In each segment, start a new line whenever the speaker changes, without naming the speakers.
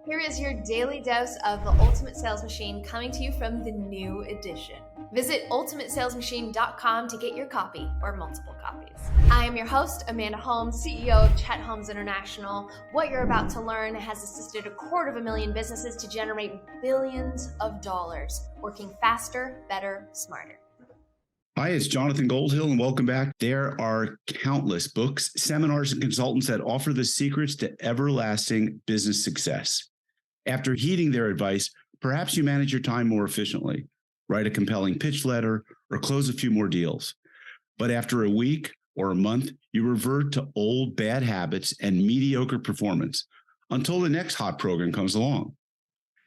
Here is your daily dose of the Ultimate Sales Machine coming to you from the new edition. Visit ultimatesalesmachine.com to get your copy or multiple copies. I am your host, Amanda Holmes, CEO of Chet Holmes International. What you're about to learn has assisted 250,000 businesses to generate billions of dollars, working faster, better, smarter.
Hi, it's Jonathan Goldhill, and welcome back. There are countless books, seminars, and consultants that offer the secrets to everlasting business success. After heeding their advice, perhaps you manage your time more efficiently, write a compelling pitch letter, or close a few more deals. But after a week or a month, you revert to old bad habits and mediocre performance until the next hot program comes along.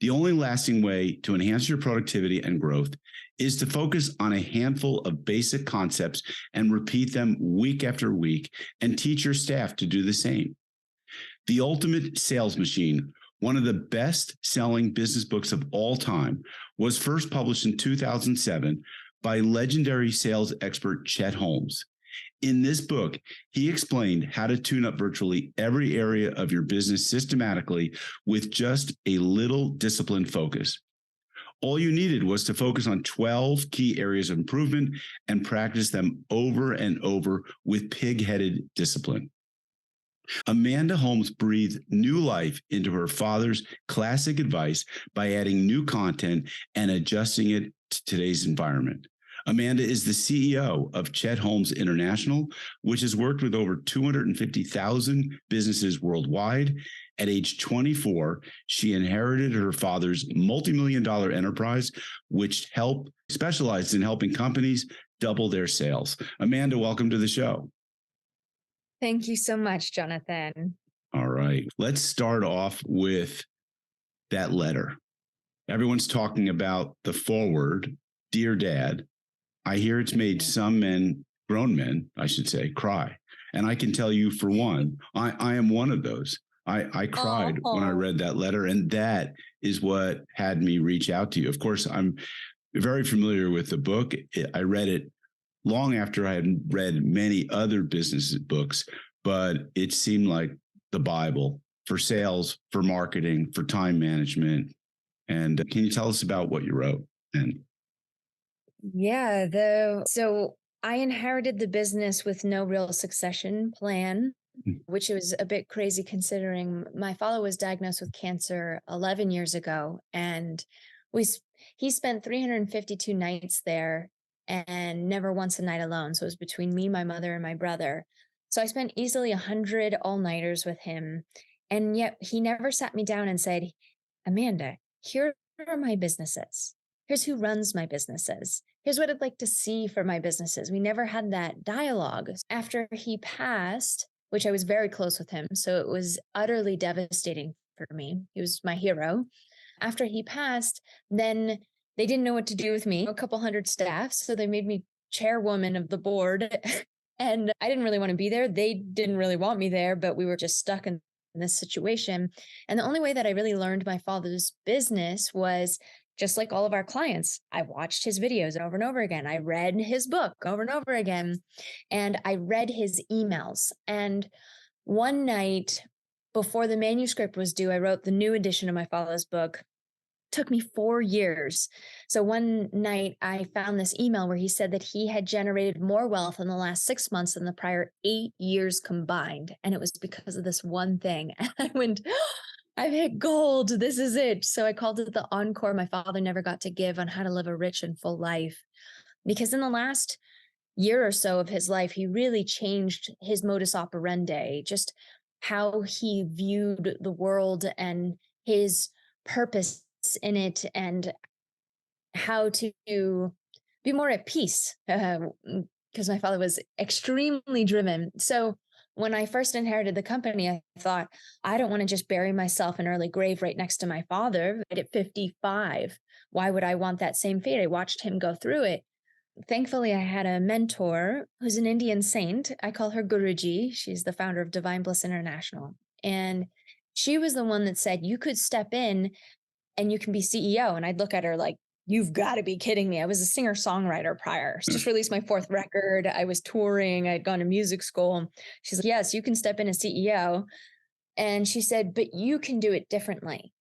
The only lasting way to enhance your productivity and growth is to focus on a handful of basic concepts and repeat them week after week and teach your staff to do the same. The Ultimate Sales Machine, one of the best-selling business books of all time, was first published in 2007 by legendary sales expert Chet Holmes. In this book, he explained how to tune up virtually every area of your business systematically with just a little disciplined focus. All you needed was to focus on 12 key areas of improvement and practice them over and over with pig-headed discipline. Amanda Holmes breathed new life into her father's classic advice by adding new content and adjusting it to today's environment. Amanda is the CEO of Chet Holmes International, which has worked with over 250,000 businesses worldwide. At age 24, she inherited her father's multi-million-dollar enterprise, which specialized in helping companies double their sales. Amanda, welcome to the show.
Thank you so much, Jonathan.
All right. Let's start off with that letter. Everyone's talking about the foreword, Dear Dad. I hear it's made some men, grown men, I should say, cry. And I can tell you, for one, I am one of those. I cried when I read that letter, and that is what had me reach out to you. Of course, I'm very familiar with the book. I read it long after I had read many other business books, but it seemed like the Bible for sales, for marketing, for time management. And can you tell us about what you wrote?
So I inherited the business with no real succession plan, which was a bit crazy considering my father was diagnosed with cancer 11 years ago, and he spent 352 nights there and never once a night alone. So it was between me, my mother, and my brother. So I spent easily 100 all-nighters with him, and yet he never sat me down and said, Amanda, here are my businesses. Here's who runs my businesses. Here's what I'd like to see for my businesses. We never had that dialogue. After he passed, which I was very close with him, so it was utterly devastating for me. He was my hero. After he passed, then they didn't know what to do with me, a couple hundred staff, so they made me chairwoman of the board. And I didn't really want to be there. They didn't really want me there, but we were just stuck in this situation. And the only way that I really learned my father's business was just like all of our clients. I watched his videos over and over again. I read his book over and over again, and I read his emails. And one night before the manuscript was due, I wrote the new edition of my father's book. It took me 4 years. So one night I found this email where he said that he had generated more wealth in the last 6 months than the prior 8 years combined. And it was because of this one thing. And I went, I've hit gold. This is it. So I called it the encore my father never got to give on how to live a rich and full life. Because in the last year or so of his life, he really changed his modus operandi, just how he viewed the world and his purpose in it, and how to be more at peace, because my father was extremely driven. So when I first inherited the company, I thought, I don't want to just bury myself in an early grave right next to my father at 55. Why would I want that same fate? I watched him go through it. Thankfully, I had a mentor who's an Indian saint. I call her Guruji. She's the founder of Divine Bliss International. And she was the one that said, you could step in and you can be CEO. And I'd look at her like, you've got to be kidding me. I was a singer-songwriter prior. Just released my 4th record. I was touring. I'd gone to music school. She's like, yes, you can step in as CEO. And she said, but you can do it differently.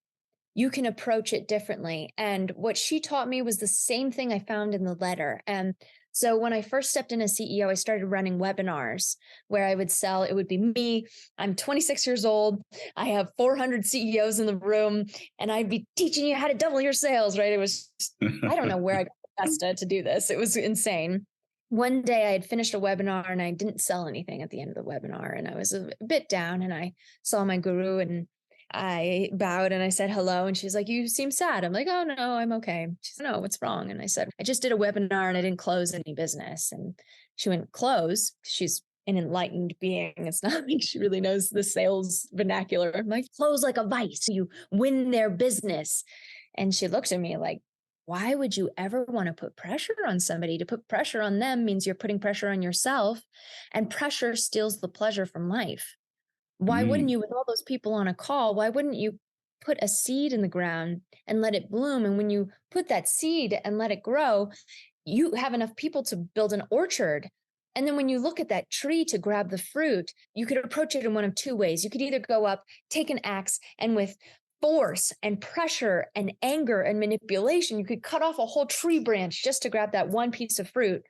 you can approach it differently. And what she taught me was the same thing I found in the letter. And so when I first stepped in as CEO, I started running webinars where I would sell. It would be me. I'm 26 years old. I have 400 CEOs in the room, and I'd be teaching you how to double your sales, right? It was, I don't know where I got the best to do this. It was insane. One day I had finished a webinar and I didn't sell anything at the end of the webinar. And I was a bit down, and I saw my guru and I bowed and I said hello. And she's like, "You seem sad." I'm like, "Oh, no, I'm okay." She said, "No, what's wrong?" And I said, "I just did a webinar and I didn't close any business." And she went, "Close?" She's an enlightened being. It's not like she really knows the sales vernacular. I'm like, "Close like a vice. You win their business." And she looked at me like, "Why would you ever want to put pressure on somebody? To put pressure on them means you're putting pressure on yourself, and pressure steals the pleasure from life. Why wouldn't you, with all those people on a call, why wouldn't you put a seed in the ground and let it bloom? And when you put that seed and let it grow, you have enough people to build an orchard. And then when you look at that tree to grab the fruit, you could approach it in one of two ways. You could either go up, take an axe, and with force and pressure and anger and manipulation, you could cut off a whole tree branch just to grab that one piece of fruit.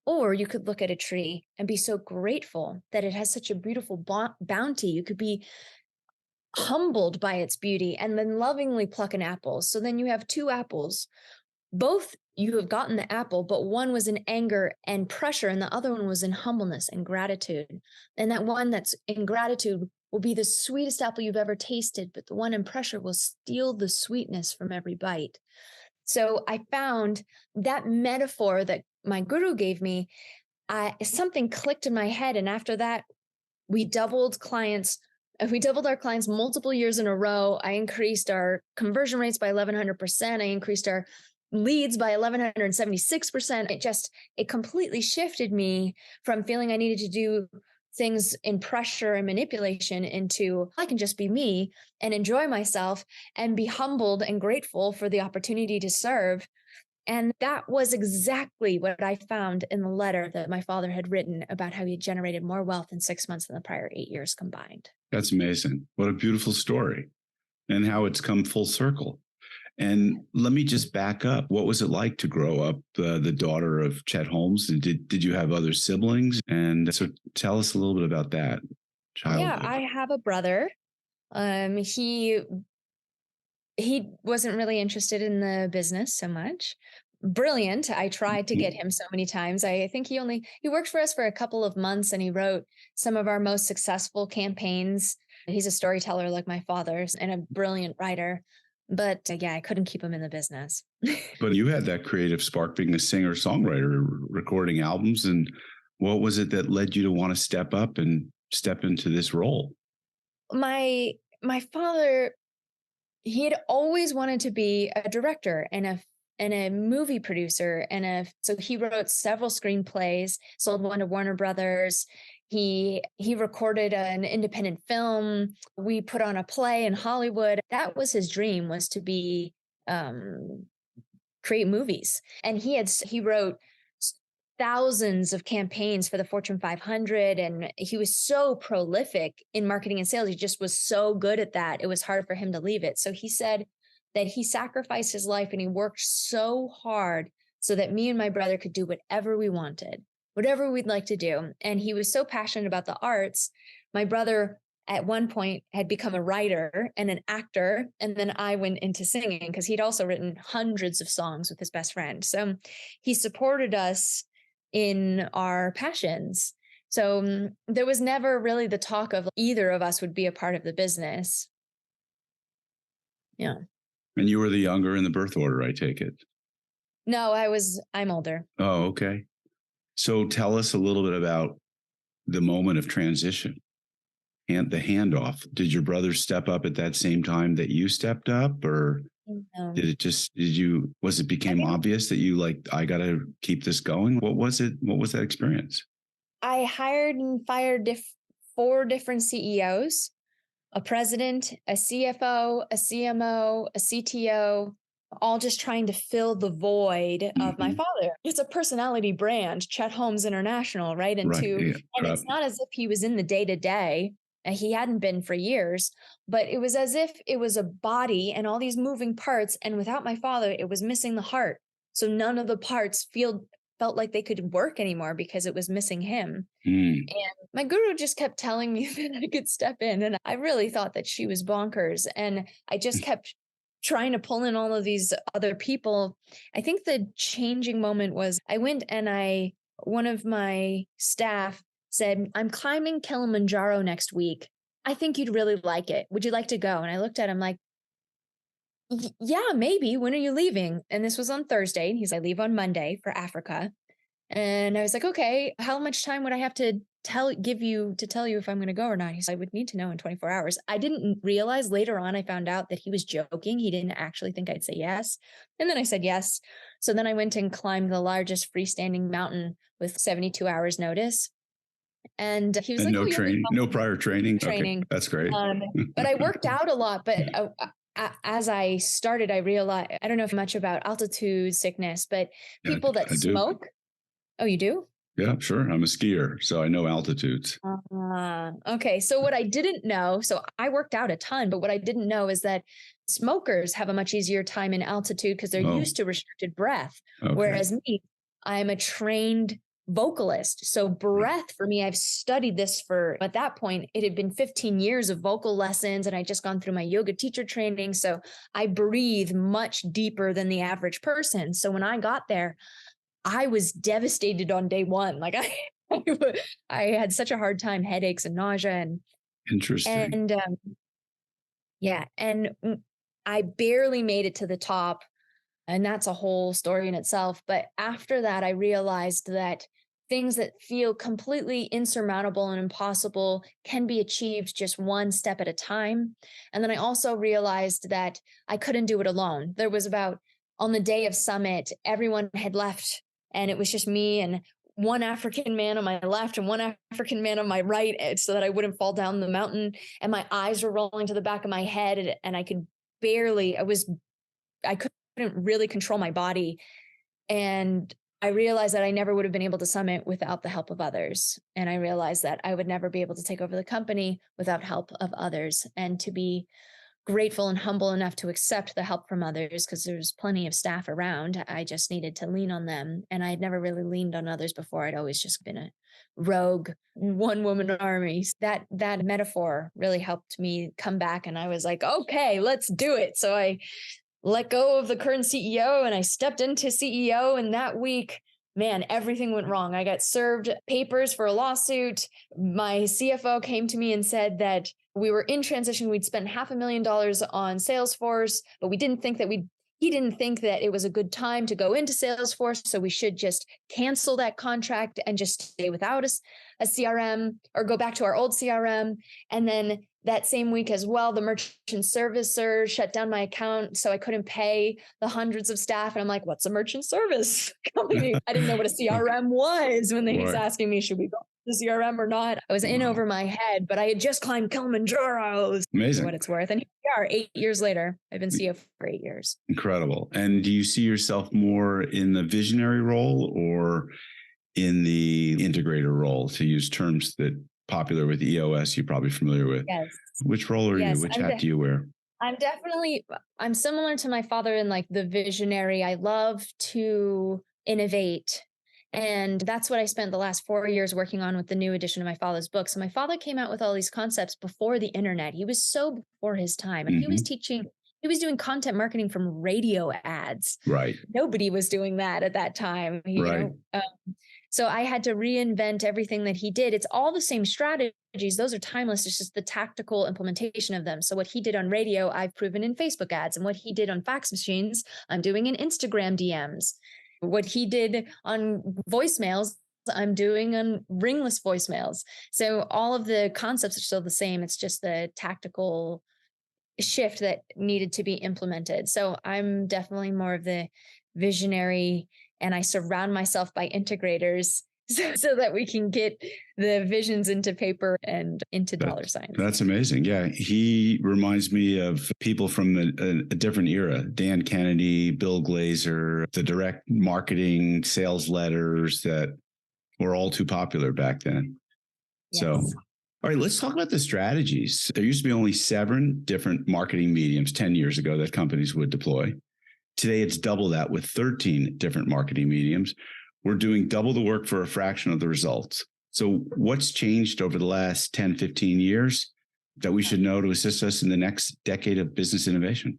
Or you could look at a tree and be so grateful that it has such a beautiful bounty. You could be humbled by its beauty and then lovingly pluck an apple. So then you have two apples. Both you have gotten the apple, but one was in anger and pressure, and the other one was in humbleness and gratitude. And that one that's in gratitude will be the sweetest apple you've ever tasted, but the one in pressure will steal the sweetness from every bite. So I found that metaphor that my guru gave me, something clicked in my head. And after that, we doubled our clients multiple years in a row. I increased our conversion rates by 1,100%. I increased our leads by 1,176%. It completely shifted me from feeling I needed to do things in pressure and manipulation into I can just be me and enjoy myself and be humbled and grateful for the opportunity to serve. And that was exactly what I found in the letter that my father had written about how he had generated more wealth in 6 months than the prior 8 years combined.
That's amazing. What a beautiful story, and how it's come full circle. And let me just back up. What was it like to grow up the daughter of Chet Holmes? And did you have other siblings? And so tell us a little bit about that childhood.
Yeah, I have a brother. He wasn't really interested in the business so much. Brilliant. I tried to get him so many times. I think he worked for us for a couple of months, and he wrote some of our most successful campaigns. He's a storyteller like my father's and a brilliant writer. But yeah, I couldn't keep him in the business.
But you had that creative spark being a singer-songwriter, recording albums. And what was it that led you to want to step up and step into this role?
My father, he had always wanted to be a director and a movie producer. So he wrote several screenplays, sold one to Warner Brothers. He recorded an independent film. We put on a play in Hollywood. That was his dream, was to be create movies. And he wrote thousands of campaigns for the Fortune 500. And he was so prolific in marketing and sales. He just was so good at that. It was hard for him to leave it. So he said that he sacrificed his life and he worked so hard so that me and my brother could do whatever we wanted, whatever we'd like to do. And he was so passionate about the arts. My brother at one point had become a writer and an actor. And then I went into singing because he'd also written hundreds of songs with his best friend. So he supported us in our passions. So there was never really the talk of either of us would be a part of the business. Yeah.
And you were the younger in the birth order, I take it?
No, I'm older.
Oh, okay. So tell us a little bit about the moment of transition and the handoff. Did your brother step up at that same time that you stepped up, or was it became obvious that you I got to keep this going? What was it? What was that experience?
I hired and fired 4 different CEOs, a president, a CFO, a CMO, a CTO, all just trying to fill the void of my father. It's a personality brand, Chet Holmes International, right? And it's not as if he was in the day-to-day. He hadn't been for years, but it was as if it was a body and all these moving parts. And without my father, it was missing the heart. So none of the parts felt like they could work anymore because it was missing him.
Mm.
And my guru just kept telling me that I could step in. And I really thought that she was bonkers. And I just kept trying to pull in all of these other people. I think the changing moment was I went and one of my staff said, I'm climbing Kilimanjaro next week. I think you'd really like it. Would you like to go? And I looked at him like, yeah, maybe. When are you leaving? And this was on Thursday. And he's like, I leave on Monday for Africa. And I was like, okay, how much time would I have to tell you if I'm going to go or not? He said, I would need to know in 24 hours. I didn't realize later on, I found out that he was joking. He didn't actually think I'd say yes. And then I said yes. So then I went and climbed the largest freestanding mountain with 72 hours notice. And he was like,
no training, no prior training. Okay, that's great.
But I worked out a lot, but as I started, I realized, I don't know much about altitude sickness, but people that smoke. Oh, you do?
Yeah, sure. I'm a skier, so I know altitudes.
Okay. So what I didn't know, so I worked out a ton, but what I didn't know is that smokers have a much easier time in altitude because they're used to restricted breath. Okay. Whereas me, I'm a trained vocalist. So breath for me, I've studied this at that point, it had been 15 years of vocal lessons and I just gone through my yoga teacher training. So I breathe much deeper than the average person. So when I got there, I was devastated on day one. Like I had such a hard time, headaches and nausea and
interesting.
And and I barely made it to the top. And that's a whole story in itself. But after that, I realized that things that feel completely insurmountable and impossible can be achieved just one step at a time. And then I also realized that I couldn't do it alone. There was on the day of summit, everyone had left and it was just me and one African man on my left and one African man on my right so that I wouldn't fall down the mountain. And my eyes were rolling to the back of my head and I couldn't really control my body. And I realized that I never would have been able to summit without the help of others. And I realized that I would never be able to take over the company without help of others, and to be grateful and humble enough to accept the help from others because there's plenty of staff around. I just needed to lean on them. And I had never really leaned on others before. I'd always just been a rogue one-woman army. That metaphor really helped me come back. And I was like, okay, let's do it. So I let go of the current CEO and I stepped into CEO. And that week, man, everything went wrong. I got served papers for a lawsuit. My CFO came to me and said that we were in transition. We'd spent $500,000 on Salesforce, but he didn't think that it was a good time to go into Salesforce. So we should just cancel that contract and just stay without a CRM or go back to our old CRM. And then that same week as well, the merchant servicer shut down my account. So I couldn't pay the hundreds of staff. And I'm like, what's a merchant service company? I didn't know what a CRM was when he was asking me, should we go to CRM or not? I was in over my head, but I had just climbed Kilimanjaro.
Amazing.
What it's worth. And here we are 8 years later. I've been CEO for 8 years.
Incredible. And do you see yourself more in the visionary role or in the integrator role, to use terms that popular with EOS, you're probably familiar with?
Yes.
Which role are you? Which hat do you wear?
I'm similar to my father in like the visionary. I love to innovate. And that's what I spent the last 4 years working on with the new edition of my father's book. So my father came out with all these concepts before the internet. He was so before his time. And he was doing content marketing from radio ads.
Right.
Nobody was doing that at that time. You know? So I had to reinvent everything that he did. It's all the same strategies. Those are timeless. It's just the tactical implementation of them. So what he did on radio, I've proven in Facebook ads. And what he did on fax machines, I'm doing in Instagram DMs. What he did on voicemails, I'm doing on ringless voicemails. So all of the concepts are still the same. It's just the tactical shift that needed to be implemented. So I'm definitely more of the visionary, and I surround myself by integrators so that we can get the visions into paper and into dollar signs. That's
amazing. Yeah. He reminds me of people from a different era. Dan Kennedy, Bill Glazer, the direct marketing sales letters that were all too popular back then. Yes. So All right, let's talk about the strategies. There used to be only 7 different marketing mediums 10 years ago that companies would deploy. Today, it's double that with 13 different marketing mediums. We're doing double the work for a fraction of the results. So what's changed over the last 10, 15 years that we should know to assist us in the next decade of business innovation?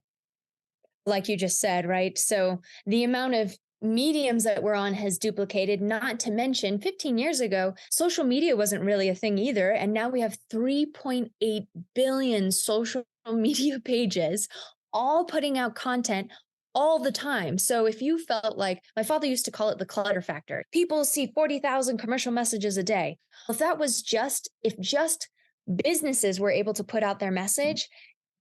Like you just said, right? So the amount of mediums that we're on has duplicated, not to mention 15 years ago, social media wasn't really a thing either. And now we have 3.8 billion social media pages, all putting out content all the time. So if you felt like, my father used to call it the clutter factor, people see 40,000 commercial messages a day. If that was if just businesses were able to put out their message,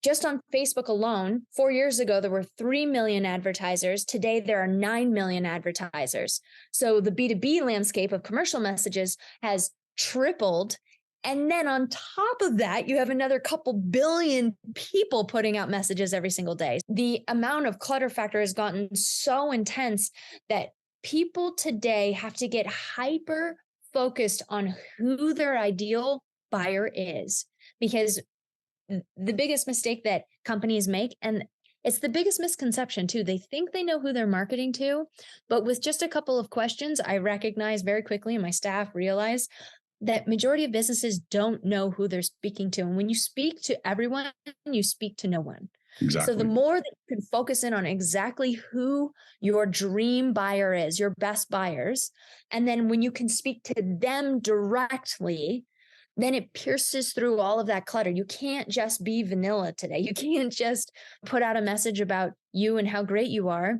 just on Facebook alone, 4 years ago, there were 3 million advertisers. Today, there are 9 million advertisers. So the B2B landscape of commercial messages has tripled. And then on top of that, you have another couple billion people putting out messages every single day. The amount of clutter factor has gotten so intense that people today have to get hyper focused on who their ideal buyer is, because the biggest mistake that companies make, and it's the biggest misconception too, they think they know who they're marketing to, but with just a couple of questions, I recognize very quickly, and my staff realize that majority of businesses don't know who they're speaking to. And when you speak to everyone, you speak to no one.
Exactly.
So the more that you can focus in on exactly who your dream buyer is, your best buyers, and then when you can speak to them directly, then it pierces through all of that clutter. You can't just be vanilla today. You can't just put out a message about you and how great you are.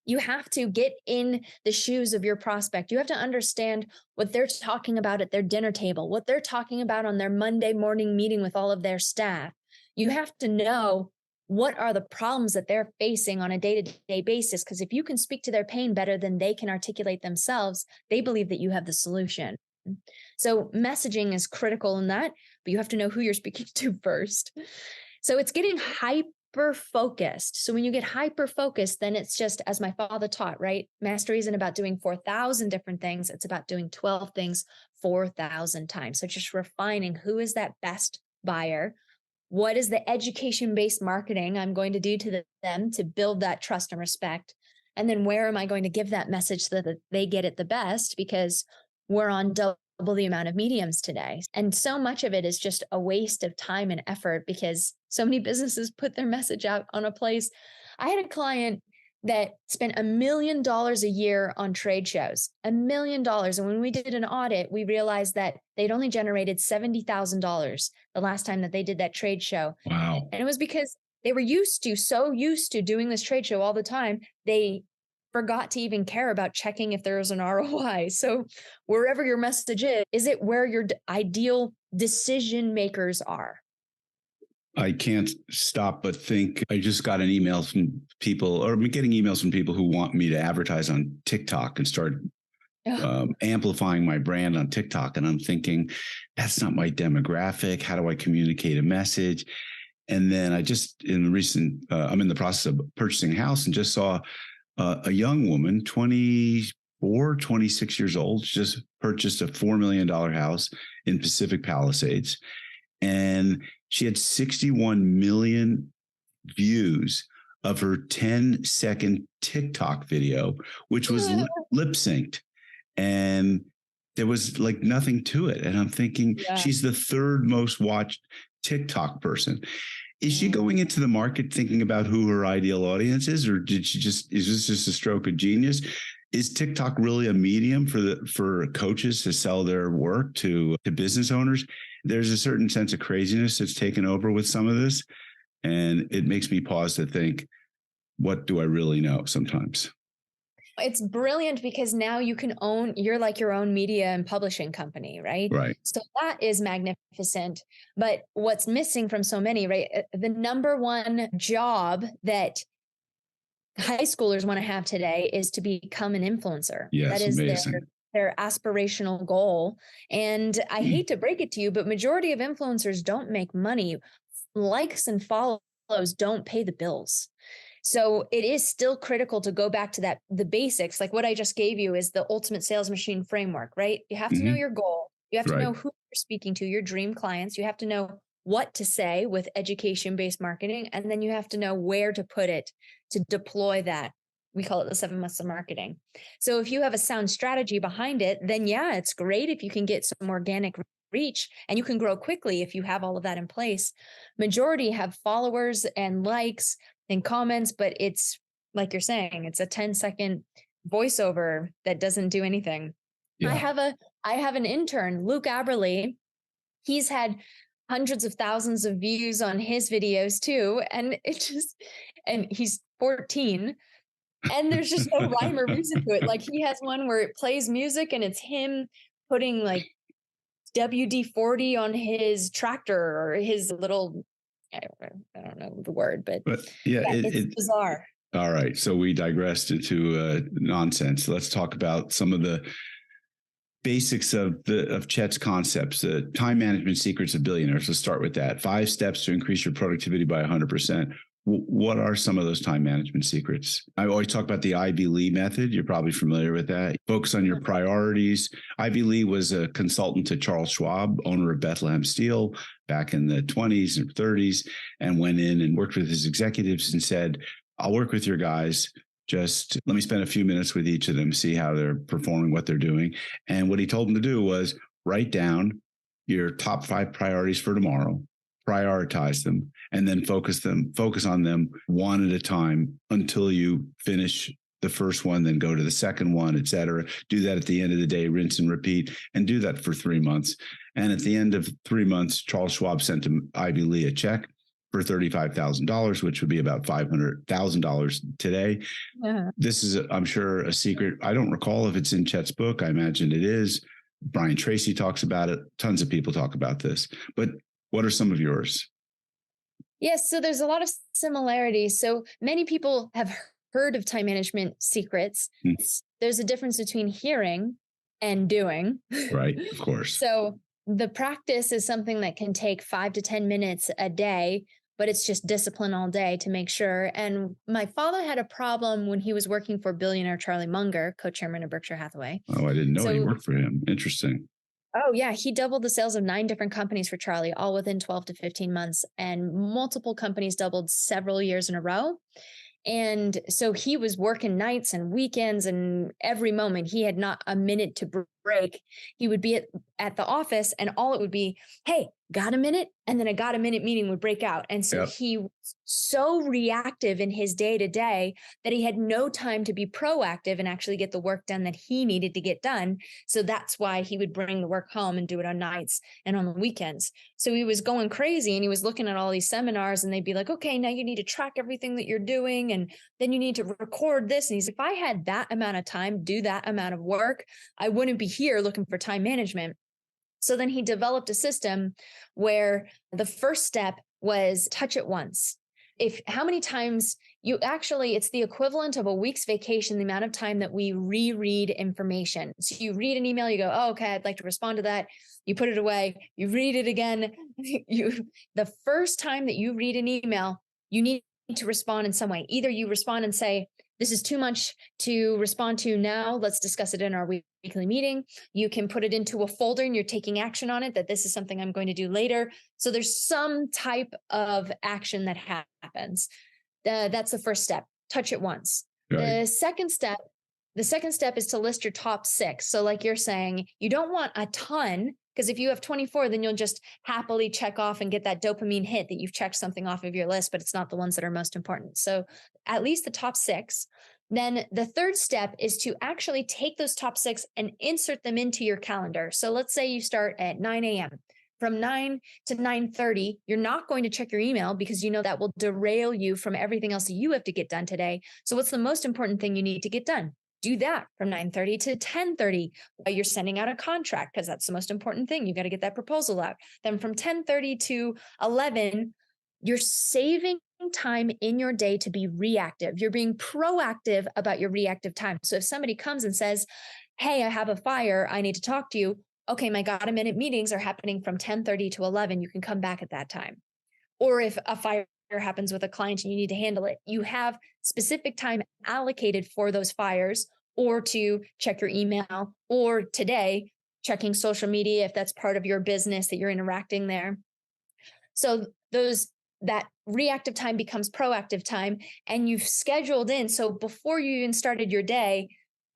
You have to get in the shoes of your prospect. You have to understand what they're talking about at their dinner table, what they're talking about on their Monday morning meeting with all of their staff. You have to know what are the problems that they're facing on a day-to-day basis, because if you can speak to their pain better than they can articulate themselves, they believe that you have the solution. So messaging is critical in that, but you have to know who you're speaking to first. So it's getting hyper focused. So when you get hyper focused, then it's just, as my father taught, right? Mastery isn't about doing 4,000 different things. It's about doing 12 things 4,000 times. So just refining who is that best buyer. What is the education-based marketing I'm going to do to them to build that trust and respect? And then where am I going to give that message so that they get it the best? Because we're on double the amount of mediums today. And so much of it is just a waste of time and effort because so many businesses put their message out on a place. I had a client that spent $1 million a year on trade shows, $1 million. And when we did an audit, we realized that they'd only generated $70,000 the last time that they did that trade show.
Wow.
And it was because they were so used to doing this trade show all the time, they forgot to even care about checking if there was an ROI. So wherever your message is it where your ideal decision makers are?
I can't stop but think. I just got an email from people, or I'm getting emails from people who want me to advertise on TikTok and start amplifying my brand on TikTok. And I'm thinking, that's not my demographic. How do I communicate a message? And then I'm in the process of purchasing a house and just saw a young woman, 24, 26 years old, just purchased a $4 million house in Pacific Palisades. And she had 61 million views of her 10-second TikTok video, which was lip synced. And there was like nothing to it. And I'm thinking, she's the third most watched TikTok person. Is she going into the market thinking about who her ideal audience is, or is this just a stroke of genius? Is TikTok really a medium for coaches to sell their work to business owners? There's a certain sense of craziness that's taken over with some of this. And it makes me pause to think, what do I really know sometimes?
It's brilliant because now you're like your own media and publishing company, right?
Right.
So that is magnificent. But what's missing from so many, right? The number one job that high schoolers want to have today is to become an influencer.
Yes,
that is
amazing.
Their aspirational goal. And I hate to break it to you, but majority of influencers don't make money. Likes and follows don't pay the bills. So it is still critical to go back to the basics. Like what I just gave you is the ultimate sales machine framework, right? You have to know your goal. You have to
Right.
know who you're speaking to, your dream clients. You have to know what to say with education-based marketing. And then you have to know where to put it to deploy that. We call it the 7 months of marketing. So if you have a sound strategy behind it, then yeah, it's great if you can get some organic reach and you can grow quickly if you have all of that in place. Majority have followers and likes and comments, but it's like you're saying, it's a 10-second voiceover that doesn't do anything.
Yeah.
I have an intern, Luke Aberley. He's had hundreds of thousands of views on his videos too. And and he's 14 and there's just no rhyme or reason to it. Like he has one where it plays music and it's him putting like WD-40 on his tractor or his little, I don't know the word, but
yeah,
it's bizarre.
All right. So we digressed into nonsense. Let's talk about some of the basics of Chet's concepts, the time management secrets of billionaires. Let's start with that. 5 steps to increase your productivity by 100%. What are some of those time management secrets? I always talk about the Ivy Lee method. You're probably familiar with that. Focus on your priorities. Ivy Lee was a consultant to Charles Schwab, owner of Bethlehem Steel, back in the 20s and 30s, and went in and worked with his executives and said, I'll work with your guys. Just let me spend a few minutes with each of them, see how they're performing, what they're doing. And what he told them to do was write down your top 5 priorities for tomorrow, prioritize them, and then focus on them one at a time until you finish the first one, then go to the second one, et cetera. Do that at the end of the day, rinse and repeat, and do that for 3 months. And at the end of 3 months, Charles Schwab sent him Ivy Lee a check for $35,000, which would be about $500,000 today.
Yeah.
This is, I'm sure, a secret. I don't recall if it's in Chet's book. I imagine it is. Brian Tracy talks about it. Tons of people talk about this. But what are some of yours?
Yes, so there's a lot of similarities. So many people have heard of time management secrets. There's a difference between hearing and doing.
Right, of course.
So the practice is something that can take 5 to 10 minutes a day, but it's just discipline all day to make sure. And my father had a problem when he was working for billionaire Charlie Munger, co-chairman of Berkshire Hathaway.
Oh, I didn't know he worked for him. Interesting.
Oh, yeah. He doubled the sales of 9 different companies for Charlie, all within 12 to 15 months. And multiple companies doubled several years in a row. And so he was working nights and weekends, and every moment he had not a minute to break. He would be at the office and all it would be, hey, got a minute? And then a got a minute meeting would break out. And so he was so reactive in his day to day that he had no time to be proactive and actually get the work done that he needed to get done. So that's why he would bring the work home and do it on nights and on the weekends. So he was going crazy and he was looking at all these seminars and they'd be like, okay, now you need to track everything that you're doing. And then you need to record this. And he's like, if I had that amount of time, do that amount of work, I wouldn't be here looking for time management. So then he developed a system where the first step was touch it once. How many times it's the equivalent of a week's vacation, the amount of time that we reread information. So you read an email, you go, oh, okay, I'd like to respond to that. You put it away, you read it again. The first time that you read an email, you need to respond in some way. Either you respond and say, this is too much to respond to now. Let's discuss it in our weekly meeting. You can put it into a folder and you're taking action on it, that this is something I'm going to do later. So there's some type of action that happens. That's the first step. Touch it once. Right. The second step is to list your top 6. So like you're saying, you don't want a ton, because if you have 24, then you'll just happily check off and get that dopamine hit that you've checked something off of your list, but it's not the ones that are most important. So at least the top 6. Then the third step is to actually take those top 6 and insert them into your calendar. So let's say you start at 9 a.m. From 9 to 9:30, you're not going to check your email because you know that will derail you from everything else that you have to get done today. So what's the most important thing you need to get done? Do that from 9:30 to 10:30 while you're sending out a contract, because that's the most important thing. You got to get that proposal out. Then from 10:30 to 11, you're saving time in your day to be reactive. You're being proactive about your reactive time. So if somebody comes and says, hey, I have a fire, I need to talk to you. Okay, my got a minute meetings are happening from 10:30 to 11. You can come back at that time. Or if a fire happens with a client and you need to handle it, you have specific time allocated for those fires, or to check your email, or today, checking social media if that's part of your business that you're interacting there. So that reactive time becomes proactive time, and you've scheduled in. So before you even started your day,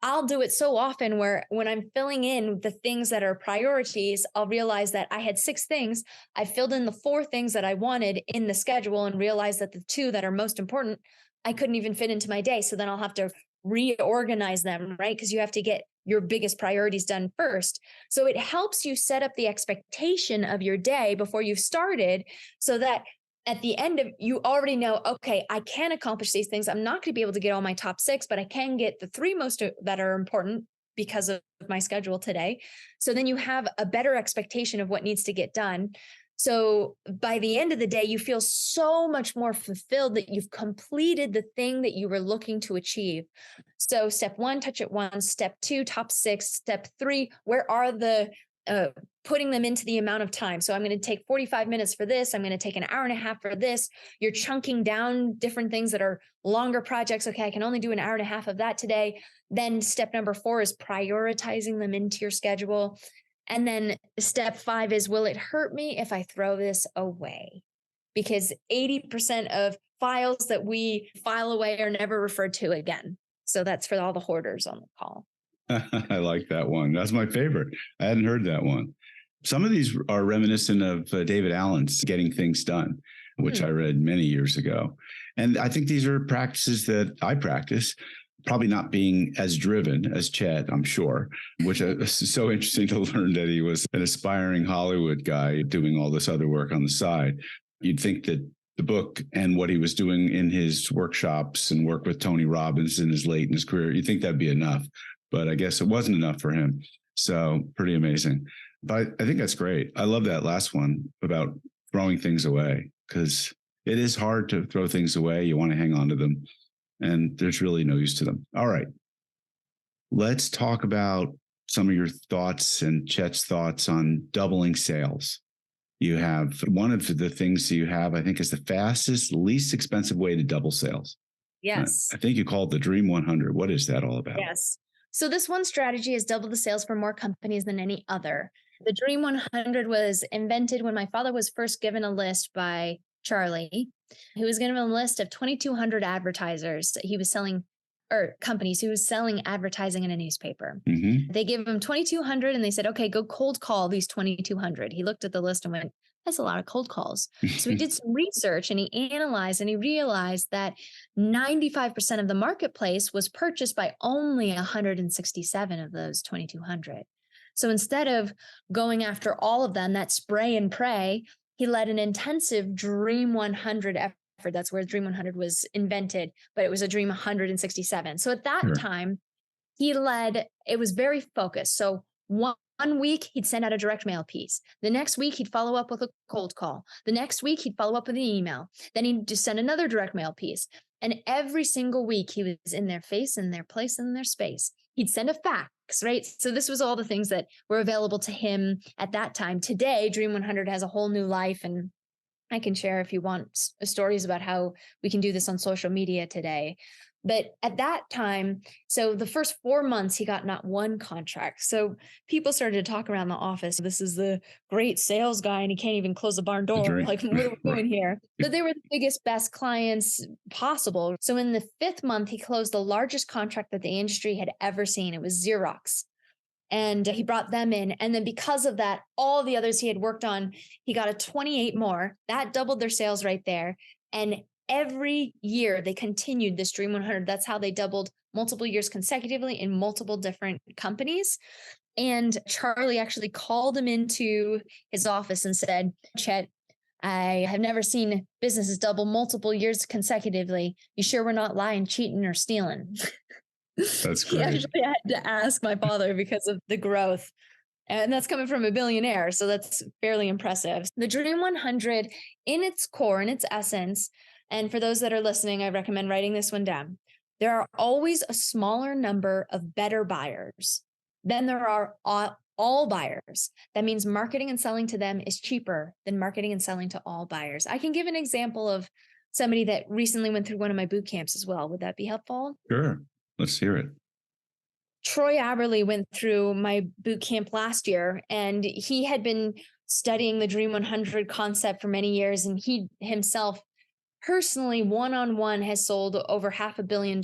I'll do it so often where when I'm filling in the things that are priorities, I'll realize that I had 6 things. I filled in the 4 things that I wanted in the schedule and realized that the 2 that are most important, I couldn't even fit into my day. So then I'll have to reorganize them, right? Because you have to get your biggest priorities done first. So it helps you set up the expectation of your day before you've started, so that at the end of, you already know, okay, I can accomplish these things. I'm not going to be able to get all my top 6, but I can get the 3 most that are important because of my schedule today. So then you have a better expectation of what needs to get done. So by the end of the day, you feel so much more fulfilled that you've completed the thing that you were looking to achieve. So step 1, touch it once. Step 2, top 6. Step 3, where are the putting them into the amount of time. So I'm going to take 45 minutes for this. I'm going to take an hour and a half for this. You're chunking down different things that are longer projects. Okay, I can only do an hour and a half of that today. Then step number 4 is prioritizing them into your schedule. And then step 5 is, will it hurt me if I throw this away? Because 80% of files that we file away are never referred to again. So that's for all the hoarders on the call.
I like that one. That's my favorite. I hadn't heard that one. Some of these are reminiscent of David Allen's Getting Things Done, which I read many years ago. And I think these are practices that I practice, probably not being as driven as Chet, I'm sure, which is so interesting to learn that he was an aspiring Hollywood guy doing all this other work on the side. You'd think that the book and what he was doing in his workshops and work with Tony Robbins in his late in his career, you'd think that'd be enough. But I guess it wasn't enough for him. So pretty amazing. But I think that's great. I love that last one about throwing things away, because it is hard to throw things away. You want to hang on to them, and there's really no use to them. All right. Let's talk about some of your thoughts and Chet's thoughts on doubling sales. You have one of the things that you have, I think, is the fastest, least expensive way to double sales.
Yes.
I think you call it the Dream 100. What is that all about?
Yes. So this one strategy has doubled the sales for more companies than any other. The Dream 100 was invented when my father was first given a list by Charlie. He was given a list of 2,200 advertisers that he was selling, or companies who was selling advertising in a newspaper.
Mm-hmm.
They gave him 2,200 and they said, okay, go cold call these 2,200. He looked at the list and went, that's a lot of cold calls. So he did some research and he analyzed and he realized that 95% of the marketplace was purchased by only 167 of those 2,200. So instead of going after all of them, that spray and pray, he led an intensive Dream 100 effort. That's where Dream 100 was invented, but it was a Dream 167. So at that time, it was very focused. So one week he'd send out a direct mail piece. The next week he'd follow up with a cold call. The next week he'd follow up with an email. Then he'd just send another direct mail piece. And every single week he was in their face, in their place, in their space. He'd send a fax, right? So this was all the things that were available to him at that time. Today, Dream 100 has a whole new life, and I can share if you want stories about how we can do this on social media today. But at that time, so the first 4 months, he got not one contract. So people started to talk around the office. This is the great sales guy, and he can't even close the barn door. Like, what are we doing here? But they were the biggest, best clients possible. So in the 5th month, he closed the largest contract that the industry had ever seen. It was Xerox. And he brought them in. And then because of that, all the others he had worked on, he got a 28 more. That doubled their sales right there. And every year they continued this Dream 100. That's how they doubled multiple years consecutively in multiple different companies. And Charlie actually called him into his office and said, Chet, I have never seen businesses double multiple years consecutively. You sure we're not lying, cheating, or stealing?
That's great.
He actually had to ask my father because of the growth. And that's coming from a billionaire. So that's fairly impressive. The Dream 100, in its core, in its essence, and for those that are listening, I recommend writing this one down. There are always a smaller number of better buyers than there are all buyers. That means marketing and selling to them is cheaper than marketing and selling to all buyers. I can give an example of somebody that recently went through one of my boot camps as well. Would that be helpful?
Sure. Let's hear it.
Troy Aberley went through my boot camp last year, and he had been studying the Dream 100 concept for many years. And he himself personally, one-on-one, has sold over $500 million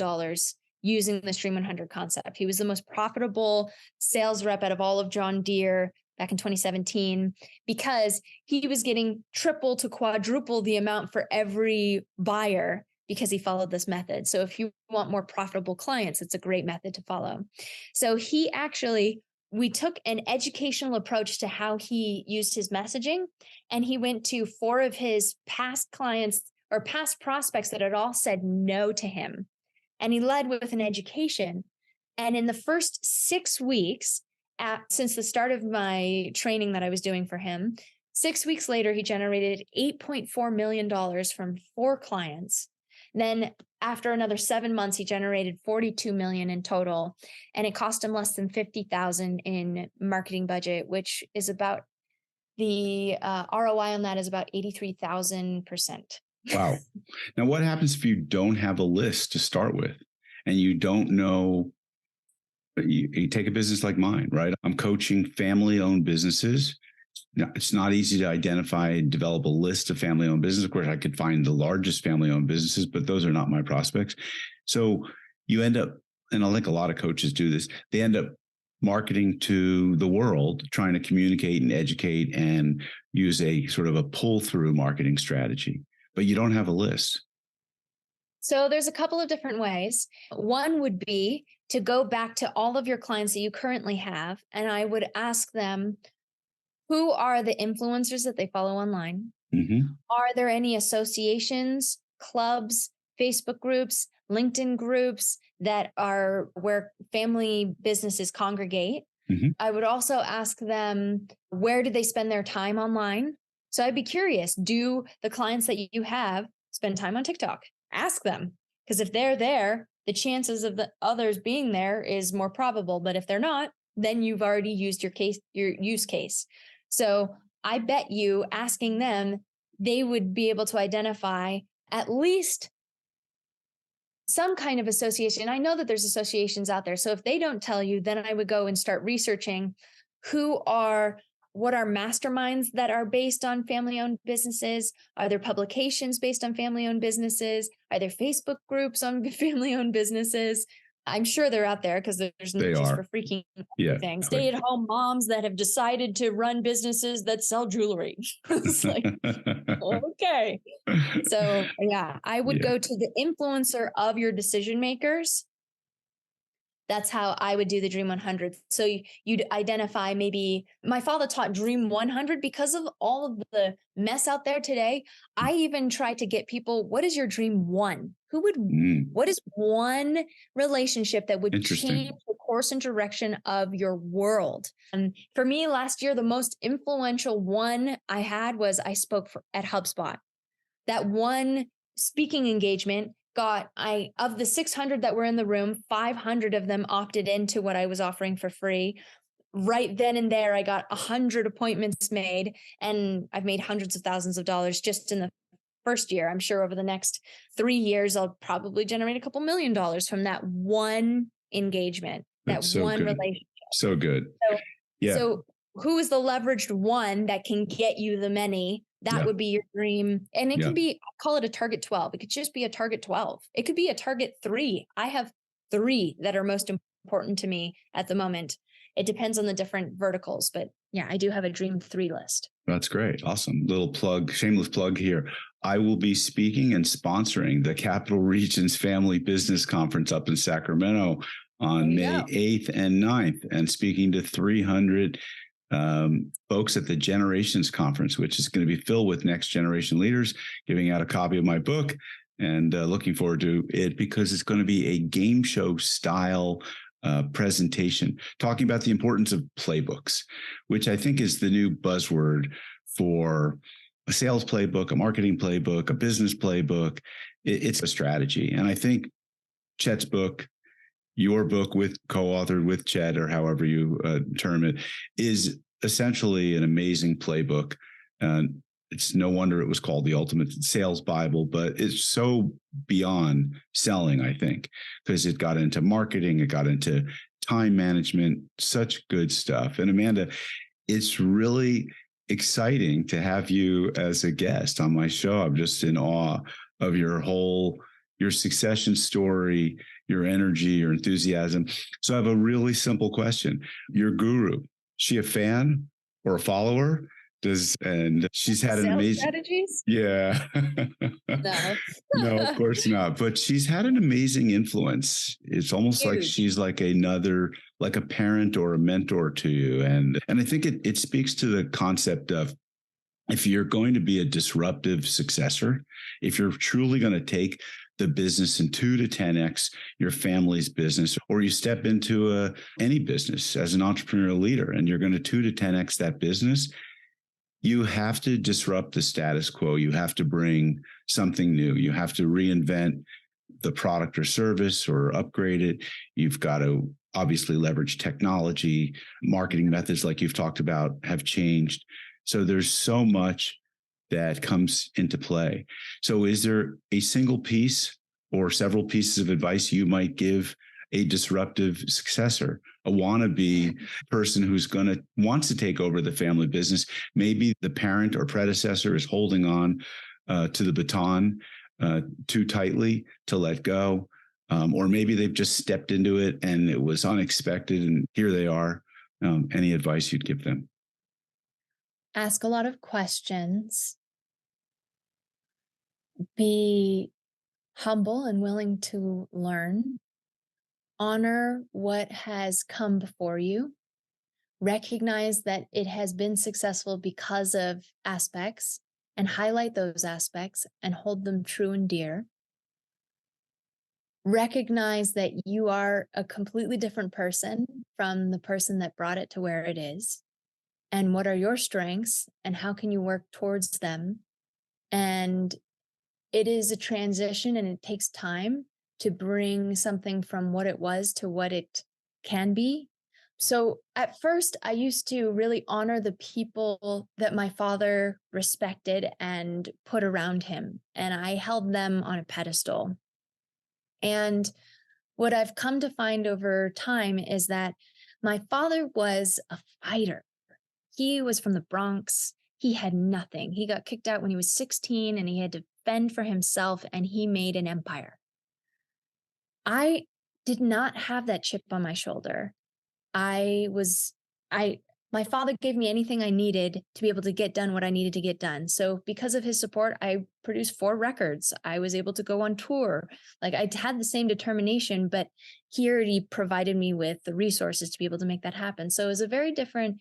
using the Dream 100 concept. He was the most profitable sales rep out of all of John Deere back in 2017, because he was getting triple to quadruple the amount for every buyer because he followed this method. So if you want more profitable clients, it's a great method to follow. So we took an educational approach to how he used his messaging, and he went to 4 of his past clients or past prospects that had all said no to him. And he led with an education. And in the first 6 weeks, since the start of my training that I was doing for him, 6 weeks later, he generated $8.4 million from 4 clients. Then after another 7 months, he generated $42 million in total, and it cost him less than $50,000 in marketing budget, which is about the ROI on that is about 83,000%.
Wow. Now, what happens if you don't have a list to start with and you don't know? You take a business like mine, right? I'm coaching family-owned businesses. Now, it's not easy to identify and develop a list of family-owned businesses. Of course, I could find the largest family-owned businesses, but those are not my prospects. So you end up, and I think a lot of coaches do this, they end up marketing to the world, trying to communicate and educate and use a sort of a pull-through marketing strategy, but you don't have a list.
So there's a couple of different ways. One would be to go back to all of your clients that you currently have, and I would ask them, who are the influencers that they follow online?
Mm-hmm.
Are there any associations, clubs, Facebook groups, LinkedIn groups that are where family businesses congregate?
Mm-hmm.
I would also ask them, where do they spend their time online? So I'd be curious, do the clients that you have spend time on TikTok? Ask them, because if they're there, the chances of the others being there is more probable. But if they're not, then you've already used your use case. So I bet you asking them, they would be able to identify at least some kind of association. I know that there's associations out there. So if they don't tell you, then I would go and start researching what are masterminds that are based on family-owned businesses? Are there publications based on family-owned businesses? Are there Facebook groups on family-owned businesses? I'm sure they're out there, because there's niches for freaking things. Stay-at-home moms that have decided to run businesses that sell jewelry. It's like, okay. So yeah, I would go to the influencer of your decision makers. That's how I would do the Dream 100. So you'd identify, maybe my father taught Dream 100 because of all of the mess out there today. I even tried to get people, what is your Dream 1? What is one relationship that would change the course and direction of your world? And for me, last year, the most influential one I had was I spoke at HubSpot. That one speaking engagement of the 600 that were in the room, 500 of them opted into what I was offering for free. Right then and there, I got 100 appointments made, and I've made hundreds of thousands of dollars just in the first year. I'm sure over the next 3 years, I'll probably generate a couple $1 million from that one engagement, relationship.
So good.
So who is the leveraged one that can get you the many? That would be your dream. And it can be, call it a target 12. It could just be a target 12. It could be a target 3. I have 3 that are most important to me at the moment. It depends on the different verticals, but yeah, I do have a dream 3 list.
That's great. Awesome. Little plug, shameless plug here. I will be speaking and sponsoring the Capital Regions Family Business Conference up in Sacramento on May 8th and 9th, and speaking to 300 folks at the Generations Conference, which is going to be filled with next generation leaders, giving out a copy of my book, and looking forward to it, because it's going to be a game show style presentation talking about the importance of playbooks, which I think is the new buzzword for a sales playbook, a marketing playbook, a business playbook. It's a strategy. And I think Chet's book, your book with co-authored with Chet, or however you term it, is essentially an amazing playbook it's no wonder it was called the Ultimate Sales Bible, but it's so beyond selling, I think, because it got into marketing, it got into time management, such good stuff. And Amanda, it's really exciting to have you as a guest on my show. I'm just in awe of your succession story, your energy, your enthusiasm. So I have a really simple question. Your guru, she a fan or a follower? And she's had an
Sales
amazing
strategies?
Yeah.
No.
No, of course not. But she's had an amazing influence. It's almost like
Huge.
she's like like a parent or a mentor to you. And I think it speaks to the concept of, if you're going to be a disruptive successor, if you're truly going to take the business in 2 to 10x your family's business, or you step into any business as an entrepreneurial leader and you're going to 2 to 10x that business, you have to disrupt the status quo. You have to bring something new. You have to reinvent the product or service or upgrade it. You've got to obviously leverage technology. Marketing methods, like you've talked about, have changed. So there's so much that comes into play. So is there a single piece or several pieces of advice you might give a disruptive successor, a wannabe person who's wants to take over the family business? Maybe the parent or predecessor is holding on to the baton too tightly to let go. Or maybe they've just stepped into it and it was unexpected and here they are. Any advice you'd give them?
Ask a lot of questions. Be humble and willing to learn. Honor what has come before you. Recognize that it has been successful because of aspects, and highlight those aspects and hold them true and dear. Recognize that you are a completely different person from the person that brought it to where it is. And what are your strengths and how can you work towards them? And it is a transition and it takes time to bring something from what it was to what it can be. So at first, I used to really honor the people that my father respected and put around him, and I held them on a pedestal. And what I've come to find over time is that my father was a fighter. He was from the Bronx. He had nothing. He got kicked out when he was 16 and he had to fend for himself, and he made an empire. I did not have that chip on my shoulder. My father gave me anything I needed to be able to get done what I needed to get done. So because of his support, I produced 4 records. I was able to go on tour. Like, I had the same determination, but here he provided me with the resources to be able to make that happen. So it was a very different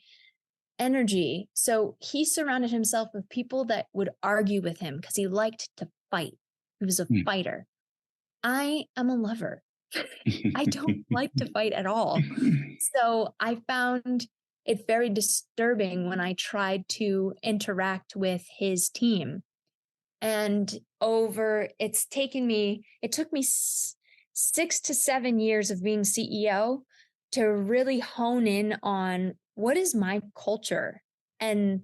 energy. So he surrounded himself with people that would argue with him because he liked to fight. He was a fighter. I am a lover. I don't like to fight at all. So I found it very disturbing when I tried to interact with his team. And it took me 6 to 7 years of being CEO to really hone in on what is my culture and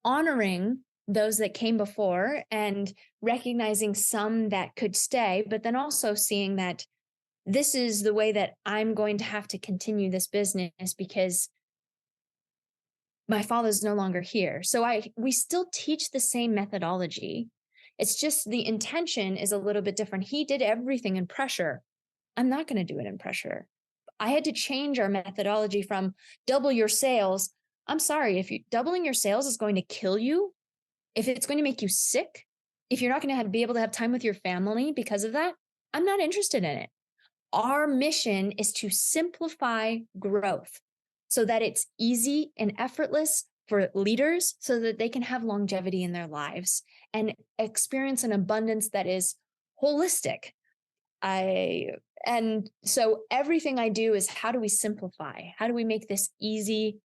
honoring those that came before and recognizing some that could stay, but then also seeing that this is the way that I'm going to have to continue this business because my father's no longer here. So we still teach the same methodology. It's just the intention is a little bit different. He did everything in pressure. I'm not going to do it in pressure. I had to change our methodology from double your sales. I'm sorry, if doubling your sales is going to kill you, if it's going to make you sick, if you're not going to be able to have time with your family because of that, I'm not interested in it. Our mission is to simplify growth so that it's easy and effortless for leaders so that they can have longevity in their lives and experience an abundance that is holistic. And so everything I do is, how do we simplify? How do we make this easy,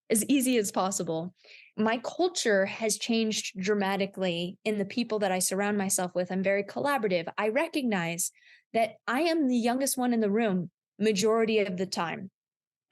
as easy as possible? My culture has changed dramatically in the people that I surround myself with. I'm very collaborative. I recognize that I am the youngest one in the room majority of the time.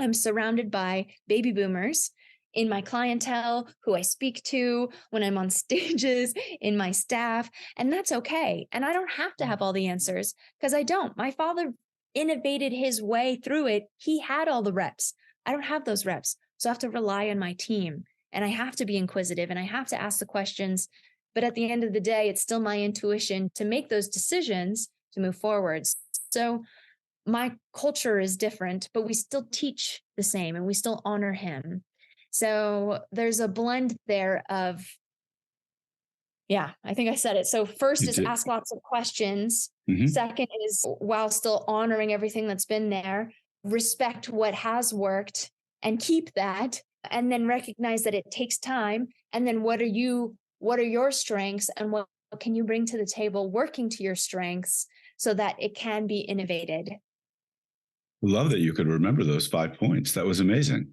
I'm surrounded by baby boomers in my clientele, who I speak to, when I'm on stages, in my staff, and that's okay. And I don't have to have all the answers because I don't. My father innovated his way through it. He had all the reps. I don't have those reps. So I have to rely on my team, and I have to be inquisitive, and I have to ask the questions. But at the end of the day, it's still my intuition to make those decisions to move forwards. So my culture is different, but we still teach the same and we still honor him. So there's a blend there of, yeah, I think I said it. So first is ask lots of questions.
Mm-hmm.
Second is, while still honoring everything that's been there, respect what has worked and keep that, and then recognize that it takes time. And then what are your strengths, and what can you bring to the table working to your strengths so that it can be innovated?
Love that you could remember those 5 points. That was amazing.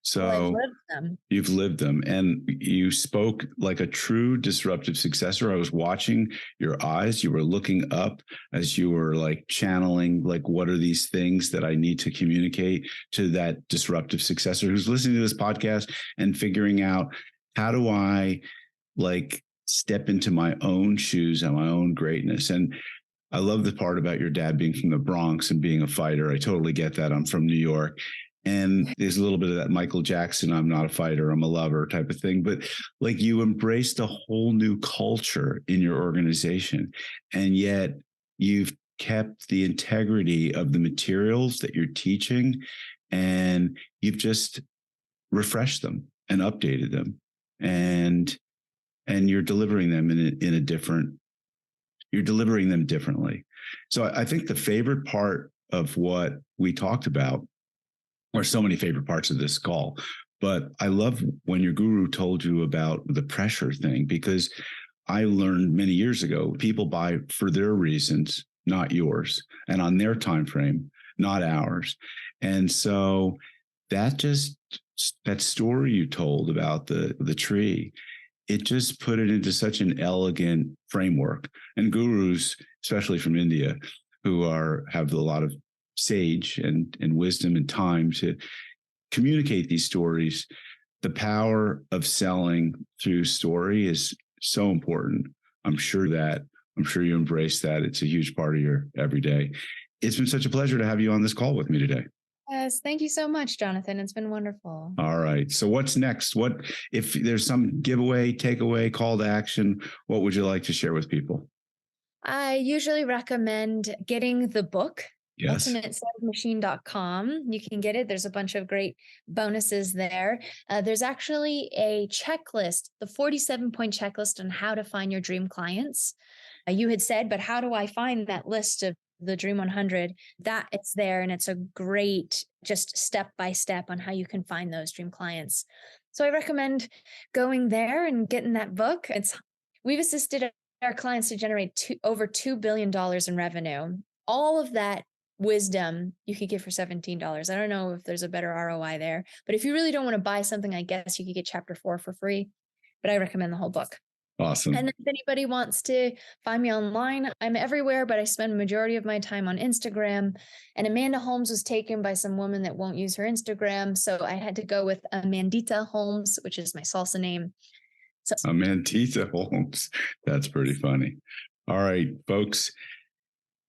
So
I've lived them.
You've lived them, and you spoke like a true disruptive successor. I was watching your eyes. You were looking up as you were like channeling, like, what are these things that I need to communicate to that disruptive successor who's listening to this podcast and figuring out, how do I like step into my own shoes and my own greatness? And I love the part about your dad being from the Bronx and being a fighter. I totally get that. I'm from New York. And there's a little bit of that Michael Jackson, I'm not a fighter, I'm a lover type of thing. But like, you embraced a whole new culture in your organization. And yet you've kept the integrity of the materials that you're teaching, and you've just refreshed them and updated them. And you're delivering them you're delivering them differently. So I think the favorite part of what we talked about, or so many favorite parts of this call, but I love when your guru told you about the pressure thing, because I learned many years ago, people buy for their reasons, not yours, and on their time frame, not ours. And so that story you told about the tree, it just put it into such an elegant framework. And gurus, especially from India, who have a lot of sage and wisdom and time to communicate these stories, the power of selling through story is so important. I'm sure you embrace that. It's a huge part of your everyday. It's been such a pleasure to have you on this call with me today.
Yes, thank you so much, Jonathan. It's been wonderful.
All right. So what's next? What if there's some giveaway, takeaway, call to action? What would you like to share with people?
I usually recommend getting the book.
Yes.
UltimateSalesMachine.com. You can get it. There's a bunch of great bonuses there. There's actually a checklist, the 47-point checklist on how to find your dream clients. You had said, but how do I find that list of the Dream 100? That it's there, and it's a great just step by step on how you can find those dream clients. So I recommend going there and getting that book. We've assisted our clients to generate over $2 billion in revenue. All of that wisdom you could get for $17. I don't know if there's a better ROI there, but if you really don't want to buy something, I guess you could get chapter 4 for free, but I recommend the whole book.
Awesome.
And if anybody wants to find me online, I'm everywhere, but I spend the majority of my time on Instagram. And Amanda Holmes was taken by some woman that won't use her Instagram, so I had to go with Amandita Holmes, which is my salsa name. So
Amandita Holmes. That's pretty funny. All right, folks.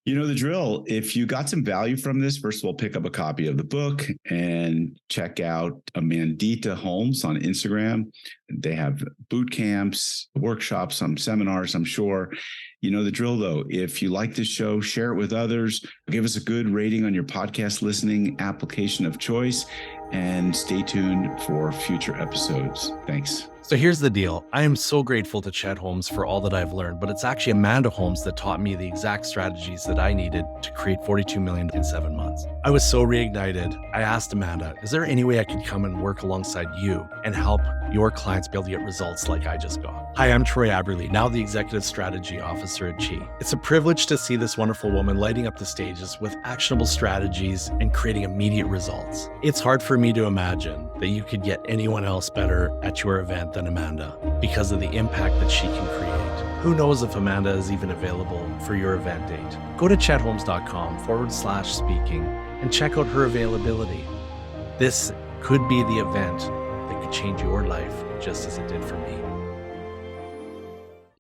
You know the drill. If you got some value from this, first of all, pick up a copy of the book and check out Amandita Holmes on Instagram. They have boot camps, workshops, some seminars, I'm sure. You know the drill, though. If you like this show, share it with others. Give us a good rating on your podcast listening application of choice, and stay tuned for future episodes. Thanks.
So here's the deal. I am so grateful to Chet Holmes for all that I've learned, but it's actually Amanda Holmes that taught me the exact strategies that I needed to create $42 million in 7 months. I was so reignited. I asked Amanda, is there any way I could come and work alongside you and help your clients be able to get results like I just got? Hi, I'm Troy Aberley, now the Executive Strategy Officer at Chi. It's a privilege to see this wonderful woman lighting up the stages with actionable strategies and creating immediate results. It's hard for me to imagine that you could get anyone else better at your event than Amanda because of the impact that she can create. Who knows if Amanda is even available for your event date? Go to chetholmes.com/speaking and check out her availability. This could be the event that could change your life just as it did for me.